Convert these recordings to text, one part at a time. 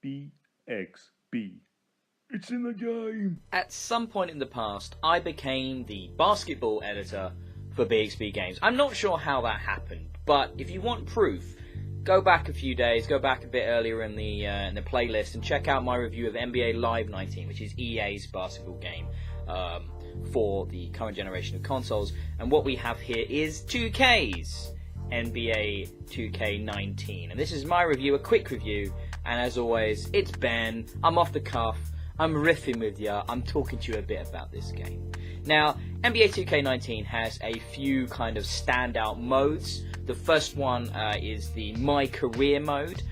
BXB. It's in the game! At some point in the past, I became the basketball editor for BXB Games. I'm not sure how that happened, but if you want proof, go back a few days, go back a bit earlier in the playlist and check out my review of NBA Live 19, which is EA's basketball game for the current generation of consoles. And what we have here is 2K's NBA 2K19. And this is my review, a quick review. And as always, it's Ben. I'm off the cuff. I'm riffing with you. I'm talking to you a bit about this game. Now, NBA 2K19 has a few kind of standout modes. The first one is the My Career mode,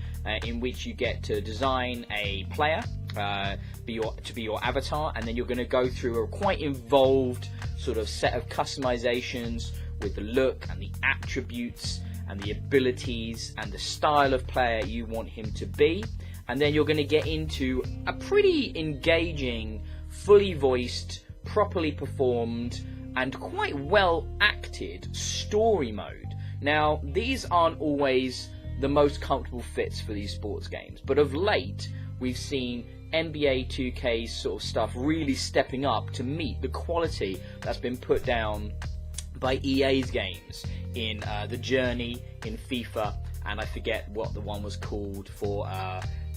in which you get to design a player to be your avatar, and then you're going to go through a quite involved sort of set of customizations with the look and the attributes and the abilities and the style of player you want him to be. And then you're going to get into a pretty engaging, fully voiced, properly performed, and quite well acted story mode. Now, these aren't always the most comfortable fits for these sports games, but of late, we've seen NBA 2K's sort of stuff really stepping up to meet the quality that's been put down by EA's games in The Journey, in FIFA, and I forget what the one was called for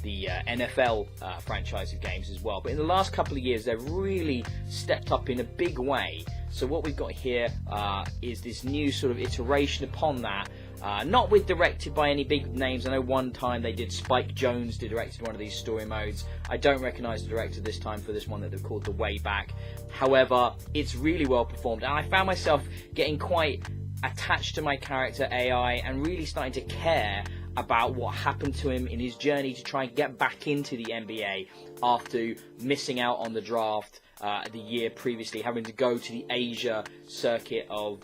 the NFL franchise of games as well. But in the last couple of years, they've really stepped up in a big way. So what we've got here is this new sort of iteration upon that. Not directed by any big names. I know one time they did, Spike Jonze directed one of these story modes. I don't recognise the director this time for this one that they've called The Way Back. However, it's really well performed, and I found myself getting quite attached to my character AI and really starting to care about what happened to him in his journey to try and get back into the NBA after missing out on the draft the year previously, having to go to the Asia circuit of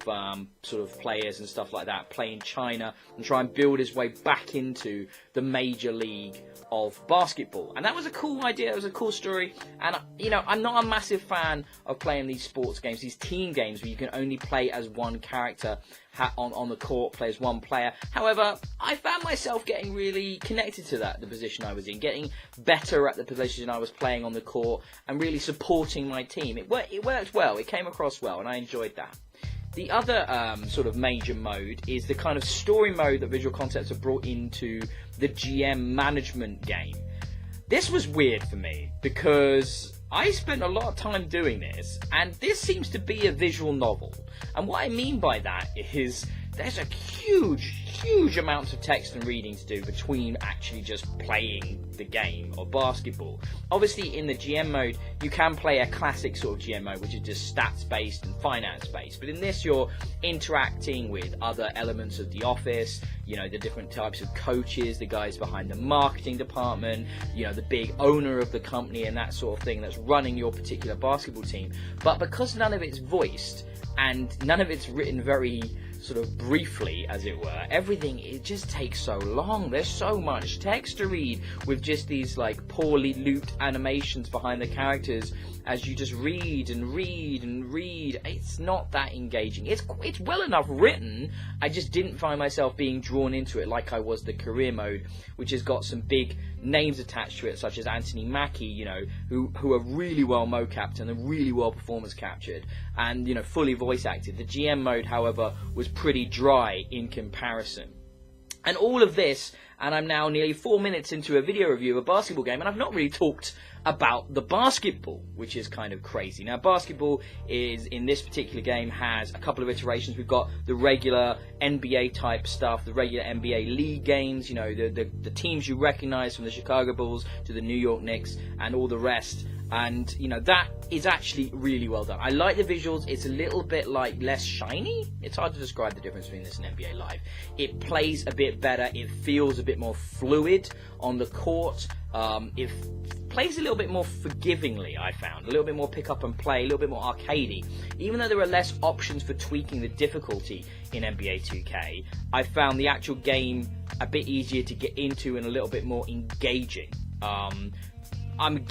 sort of players and stuff like that, play in China and try and build his way back into the major league of basketball. And that was a cool idea, it was a cool story. And you know, I'm not a massive fan of playing these sports games, these team games where you can only play as one character on the court, play as one player. However, I found myself getting really connected to the position I was in, getting better at the position I was playing on the court, and really supporting my team. It worked well, it came across well, and I enjoyed that. The other sort of major mode is the kind of story mode that Visual Concepts have brought into the GM management game. This was weird for me because I spent a lot of time doing this, and this seems to be a visual novel. And what I mean by that is there's a huge amounts of text and reading to do between actually just playing the game of basketball. Obviously, in the GM mode, you can play a classic sort of GM mode, which is just stats-based and finance-based. But in this, you're interacting with other elements of the office, you know, the different types of coaches, the guys behind the marketing department, you know, the big owner of the company and that sort of thing that's running your particular basketball team. But because none of it's voiced and none of it's written very sort of briefly, as it were, everything, it just takes so long. There's so much text to read with just these like poorly looped animations behind the characters as you just read and read and read. It's not that engaging. It's well enough written. I just didn't find myself being drawn into it like I was the career mode, which has got some big names attached to it, such as Anthony Mackie, you know, who are really well mocapped and are really well performance captured and, you know, fully voice acted. The GM mode, however, was pretty dry in comparison. And all of this, and I'm now nearly 4 minutes into a video review of a basketball game, and I've not really talked about the basketball, which is kind of crazy. Now, basketball is, in this particular game, has a couple of iterations. We've got the regular NBA type stuff, the regular NBA league games, you know, the teams you recognize, from the Chicago Bulls to the New York Knicks and all the rest. And, you know, that is actually really well done. I like the visuals. It's a little bit like less shiny. It's hard to describe the difference between this and NBA Live. It plays a bit better. It feels a bit more fluid on the court. It plays a little bit more forgivingly, I found. A little bit more pick up and play, a little bit more arcadey. Even though there are less options for tweaking the difficulty in NBA 2K, I found the actual game a bit easier to get into and a little bit more engaging. I'm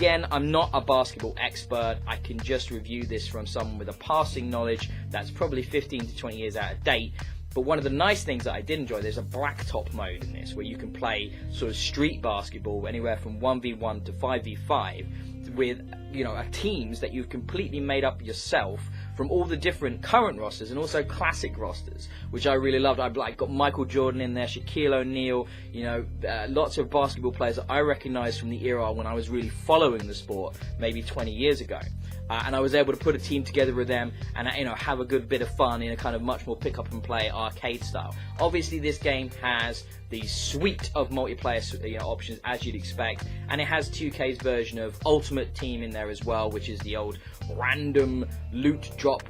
not a basketball expert. I can just review this from someone with a passing knowledge that's probably 15 to 20 years out of date. But one of the nice things that I did enjoy, there's a blacktop mode in this where you can play sort of street basketball anywhere from 1v1 to 5v5 with, you know, teams that you've completely made up yourself from all the different current rosters and also classic rosters, which I really loved. I've got Michael Jordan in there, Shaquille O'Neal, you know, lots of basketball players that I recognized from the era when I was really following the sport maybe 20 years ago. And I was able to put a team together with them and, you know, have a good bit of fun in a kind of much more pick up and play arcade style. Obviously, this game has the suite of multiplayer, you know, options as you'd expect, and it has 2K's version of Ultimate Team in there as well, which is the old random loot drop,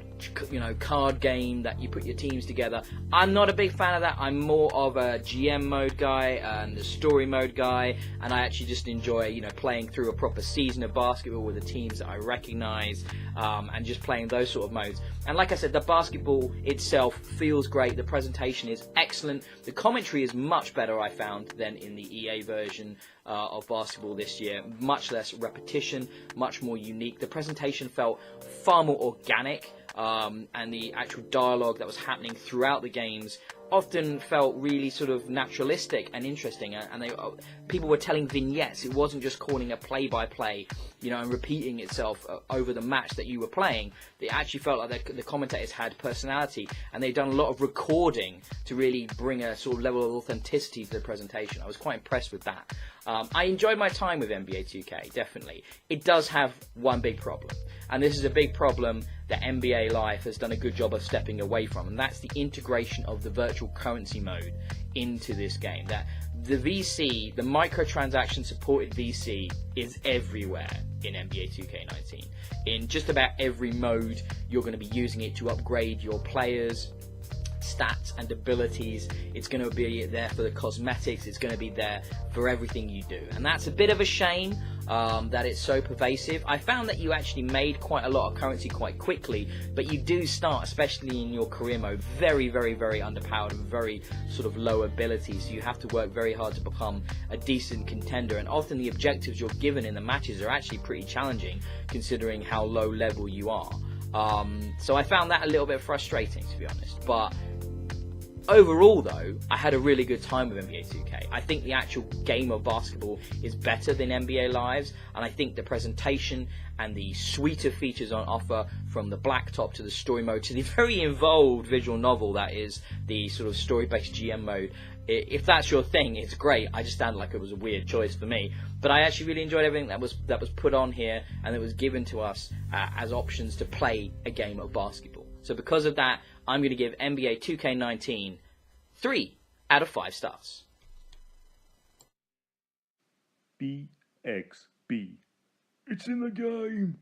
you know, card game that you put your teams together. I'm not a big fan of that. I'm more of a GM mode guy and the story mode guy, and I actually just enjoy, you know, playing through a proper season of basketball with the teams that I recognize, and just playing those sort of modes. And like I said, the basketball itself feels great. The presentation is excellent. The commentary is much better, I found, than in the EA version of basketball this year. Much less repetition, much more unique. The presentation felt far more organic. And the actual dialogue that was happening throughout the games often felt really sort of naturalistic and interesting, and people were telling vignettes. It wasn't just calling a play-by-play, you know, and repeating itself over the match that you were playing. It actually felt like the commentators had personality, and they'd done a lot of recording to really bring a sort of level of authenticity to the presentation. I was quite impressed with that. I enjoyed my time with NBA 2K, definitely. It does have one big problem, and this is a big problem that NBA Live has done a good job of stepping away from, and that's the integration of the virtual currency mode into this game. That the VC, the microtransaction supported VC, is everywhere in NBA 2K19. In just about every mode, you're going to be using it to upgrade your players' stats and abilities. It's going to be there for the cosmetics. It's going to be there for everything you do, and that's a bit of a shame that it's so pervasive. I found that you actually made quite a lot of currency quite quickly, but you do start, especially in your career mode, very, very, very underpowered and very sort of low abilities. So you have to work very hard to become a decent contender, and often the objectives you're given in the matches are actually pretty challenging considering how low level you are. So I found that a little bit frustrating, to be honest. But overall, though, I had a really good time with NBA 2K. I think the actual game of basketball is better than NBA Live's, and I think the presentation and the suite of features on offer, from the blacktop to the story mode to the very involved visual novel that is the sort of story-based GM mode, if that's your thing, it's great. I just sounded like it was a weird choice for me, but I actually really enjoyed everything that was put on here and that was given to us as options to play a game of basketball. So because of that, I'm going to give NBA 2K19 3 out of 5 stars. BXB. It's in the game.